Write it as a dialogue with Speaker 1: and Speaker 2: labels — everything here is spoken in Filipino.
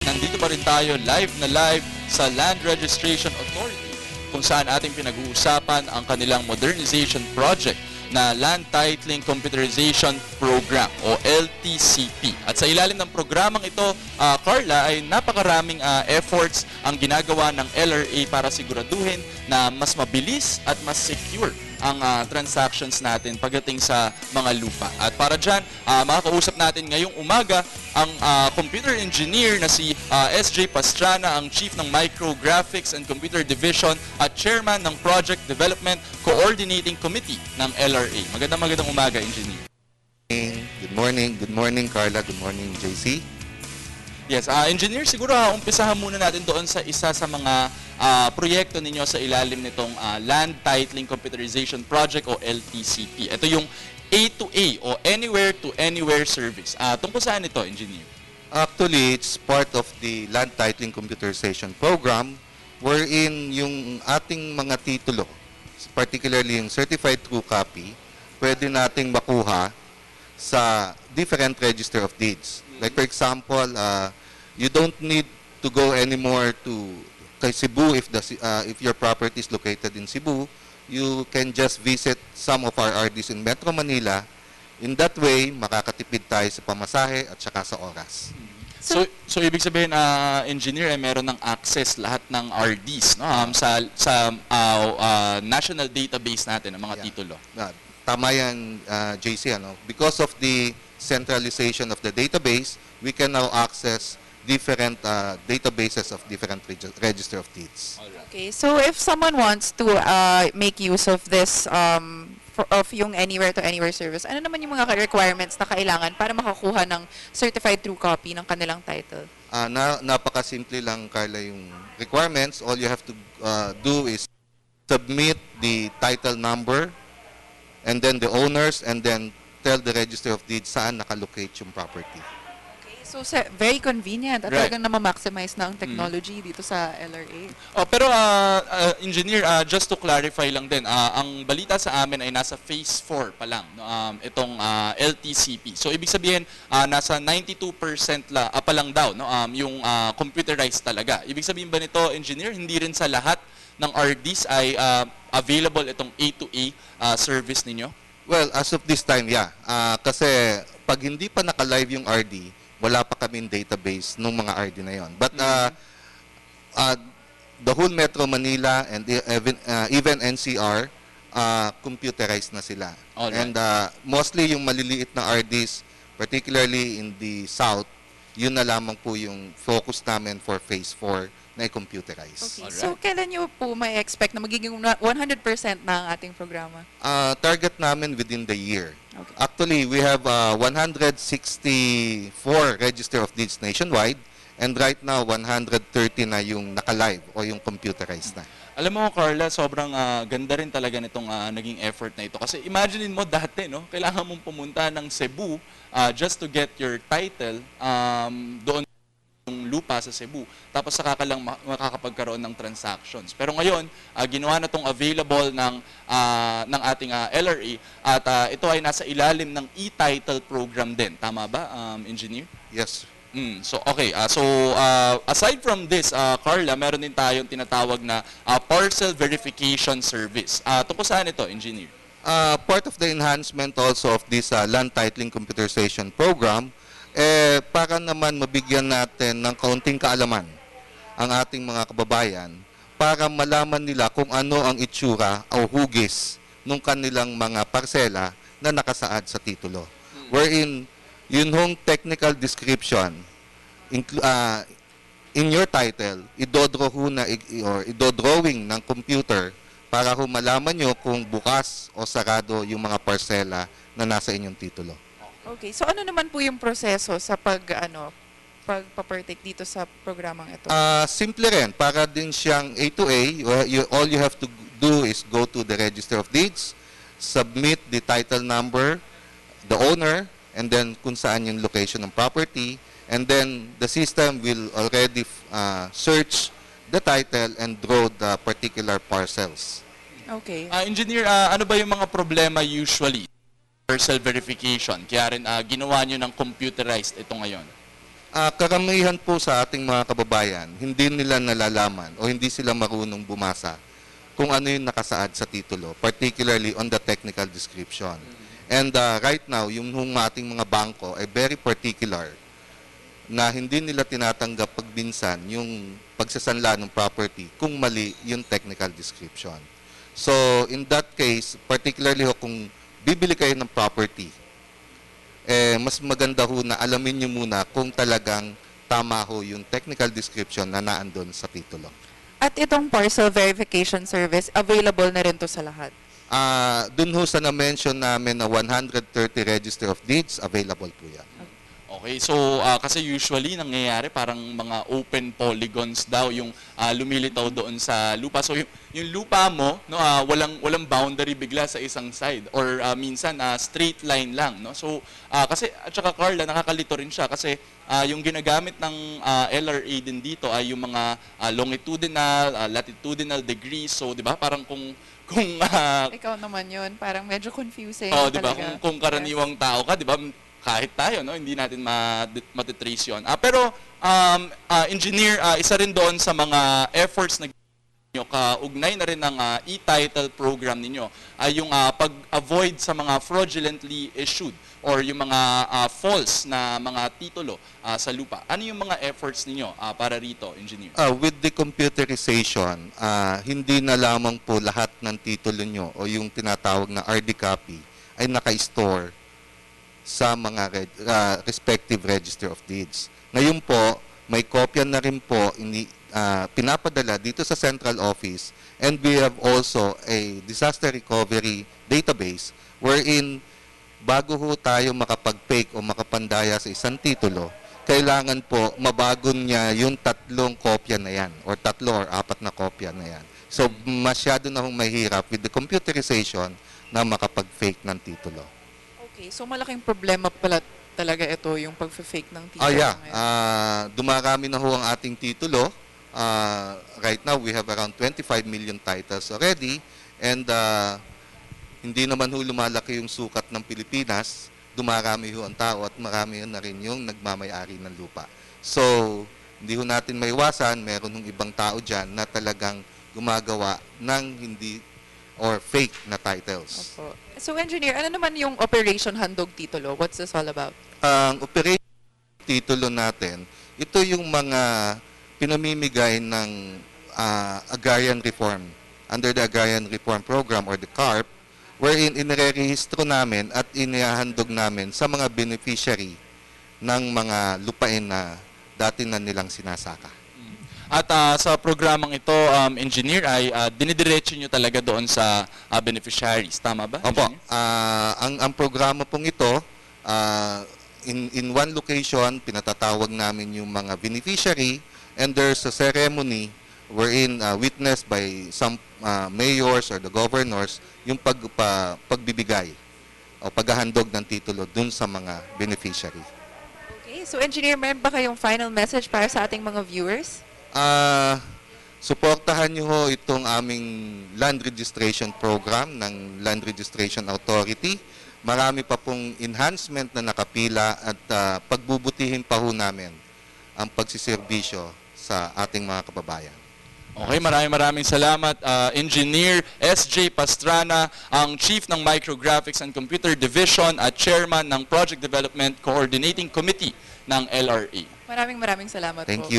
Speaker 1: nandito pa rin tayo live na live sa Land Registration Authority kung saan ating pinag-uusapan ang kanilang modernization project na Land Titling Computerization Program o LTCP. At sa ilalim ng programang ito, Carla, ay napakaraming efforts ang ginagawa ng LRA para siguraduhin na mas mabilis at mas secure ang transactions natin pagdating sa mga lupa. At para dyan, makakausap natin ngayong umaga ang computer engineer na si SJ Pastrana, ang Chief ng Micrographics and Computer Division at Chairman ng Project Development Coordinating Committee ng LRA. Magandang umaga, Engineer.
Speaker 2: Good morning, Carla. Good morning, JC.
Speaker 1: Yes, Engineer, siguro umpisahan muna natin doon sa isa sa mga proyekto ninyo sa ilalim nitong Land Titling Computerization Project o LTCP. Ito yung A2A o Anywhere to Anywhere Service. Tungkol saan ito, Engineer?
Speaker 2: Actually, it's part of the Land Titling Computerization Program wherein yung ating mga titulo, particularly yung Certified True Copy, pwede nating makuha sa different Register of Deeds. Like for example, you don't need to go anymore to Cebu if your property is located in Cebu. You can just visit some of our RDs in Metro Manila. In that way, makakatipid tayo sa pamasahe at saka sa oras.
Speaker 1: So ibig sabihin, engineer, meron ng access lahat ng RDs, no? Sa national database natin ng mga titulo.
Speaker 2: Tama yan, JC. Because of the centralization of the database, we can now access different databases of different register of deeds.
Speaker 3: Okay, so if someone wants to make use of this of yung anywhere to anywhere service, ano naman yung mga requirements na kailangan para makakuha ng certified true copy ng kanilang title?
Speaker 2: Napakasimple lang, Carla, yung requirements. All you have to do is submit the title number and then the owners and then tell the Register of Deeds saan nakalocate yung property.
Speaker 3: Okay, so very convenient at
Speaker 1: Right.
Speaker 3: talagang na-maximize na ang technology dito sa LRA.
Speaker 1: Pero engineer, just to clarify lang din, ang balita sa amin ay nasa phase 4 pa lang, no, itong LTCP. So ibig sabihin, nasa 92% pa lang daw, no, yung computerized talaga. Ibig sabihin ba nito, engineer, hindi rin sa lahat ng RDs ay available itong A2A service ninyo?
Speaker 2: Well, as of this time, yeah. Kasi pag hindi pa naka-live yung RD, wala pa kaming database ng mga RD na yon. But the whole Metro Manila and even NCR, computerized na sila.
Speaker 1: Alright.
Speaker 2: And mostly yung maliliit na RDs, particularly in the South, yun na lamang po yung focus namin for Phase 4 na i-computerize.
Speaker 3: Okay,
Speaker 1: Alright.
Speaker 3: so kailan nyo po may expect na magiging 100% na ang ating programa?
Speaker 2: Target namin within the year.
Speaker 3: Okay.
Speaker 2: Actually, we have 164 Register of Deeds nationwide, and right now 130 na yung naka-live o yung computerized na.
Speaker 1: Alam mo, Carla, sobrang ganda rin talaga nitong naging effort na ito. Kasi imagine mo dati, no, kailangan mong pumunta ng Cebu just to get your title doon yung lupa sa Cebu. Tapos saka ka lang makakapagkaroon ng transactions. Pero ngayon, ginawa na itong available ng ating LRA at ito ay nasa ilalim ng e-title program din. Tama ba, engineer?
Speaker 2: Yes.
Speaker 1: So okay, aside from this, Carla, meron din tayong tinatawag na parcel verification service. Tungkol saan ito, engineer?
Speaker 2: Part of the enhancement also of this land titling computerization program, para naman mabigyan natin ng kaunting kaalaman ang ating mga kababayan para malaman nila kung ano ang itsura o hugis ng kanilang mga parsela na nakasaad sa titulo. Wherein, yun hong technical description in your title, idodrawing ng computer para malaman nyo kung bukas o sarado yung mga parsela na nasa inyong titulo.
Speaker 3: Okay, so ano naman po yung proseso sa pagpapartake dito sa programang ito?
Speaker 2: Simple rin. Para din siyang A2A, all you have to do is go to the Register of Deeds, submit the title number, the owner, and then kung saan yung location ng property, and then the system will already search the title and draw the particular parcels.
Speaker 3: Okay.
Speaker 1: Engineer, ano ba yung mga problema usually? Parcel verification. Kaya rin ginawa nyo ng computerized ito ngayon.
Speaker 2: Karamihan po sa ating mga kababayan, hindi nila nalalaman o hindi sila marunong bumasa kung ano yung nakasaad sa titulo, particularly on the technical description. And right now, yung ating mga bangko ay very particular na hindi nila tinatanggap pagbinsan yung pagsasanla ng property kung mali yung technical description. So, in that case, particularly kung bibili kayo ng property, mas maganda ho na alamin nyo muna kung talagang tama ho yung technical description na naandun sa titulo.
Speaker 3: At itong parcel verification service, available na rin to sa lahat.
Speaker 2: Dun ho sa na-mention namin na 130 Register of Deeds, available po yan.
Speaker 1: Okay, so kasi usually nangyayari parang mga open polygons daw yung lumilitaw doon sa lupa. So yung lupa mo, no, walang boundary bigla sa isang side or minsan straight line lang, no. So kasi at saka Carla, nakakalito rin siya kasi yung ginagamit ng LRA din dito ay yung mga longitudinal, latitudinal degrees. So 'di ba? Parang kung
Speaker 3: Ikaw naman yun, parang medyo confusing.
Speaker 1: oh, 'di ba?
Speaker 3: talaga.
Speaker 1: Kung karaniwang tao ka, 'di ba? Kahit tayo, no, hindi natin matitrace yun. Pero engineer, isa rin doon sa mga efforts na nyo, kaugnay na rin ng e-title program ninyo ay yung pag-avoid sa mga fraudulently issued or yung mga false na mga titulo sa lupa. Ano yung mga efforts ninyo para rito, engineer?
Speaker 2: With the computerization, hindi na lamang po lahat ng titulo nyo o yung tinatawag na RD copy ay naka-store sa mga respective Register of Deeds. Ngayon po, may kopya na rin po pinapadala dito sa central office, and we have also a disaster recovery database wherein bago ho tayo makapag-fake o makapandaya sa isang titulo, kailangan po mabagon niya yung 3 kopya na yan or 3 or 4 na kopya na yan. So masyado na hong mahirap with the computerization na makapag-fake ng titulo.
Speaker 3: Okay, so malaking problema pala talaga ito, yung pag-fake ng titulo.
Speaker 2: Yeah.
Speaker 3: ngayon.
Speaker 2: Dumarami na ho ang ating titulo. Right now, we have around 25 million titles already. And hindi naman ho lumalaki yung sukat ng Pilipinas. Dumarami ho ang tao at marami na rin yung nagmamayari ng lupa. So, hindi ho natin maiwasan. Meron hong ibang tao dyan na talagang gumagawa ng hindi or fake na titles.
Speaker 3: Opo. So engineer, ano naman yung Operation Handog Titulo? What's this all about?
Speaker 2: Ang operation titulo natin, ito yung mga pinamimigay ng agrarian reform under the Agrarian Reform Program or the CARP, wherein inirerehistro namin at inihahandog namin sa mga beneficiary ng mga lupain na dati na nilang sinasaka.
Speaker 1: At sa programang ito, engineer, ay dinidiretso nyo talaga doon sa beneficiaries. Tama ba?
Speaker 2: Opo.
Speaker 1: Engineer?
Speaker 2: Ang programa pong ito, in one location, pinatatawag namin yung mga beneficiary, and there's a ceremony wherein witnessed by some mayors or the governors yung pagbibigay o paghahandog ng titulo dun sa mga beneficiary.
Speaker 3: Okay, so engineer, meron ba kayong final message para sa ating mga viewers?
Speaker 2: Suportahan niyo ho itong aming land registration program ng Land Registration Authority. Marami pa pong enhancement na nakapila at pagbubutihin pa ho namin ang pagsiservisyo sa ating mga kababayan.
Speaker 1: Okay, maraming salamat. Engineer SJ Pastrana, ang Chief ng Micrographics and Computer Division at Chairman ng Project Development Coordinating Committee ng LRA.
Speaker 3: Maraming salamat po.
Speaker 2: Thank you.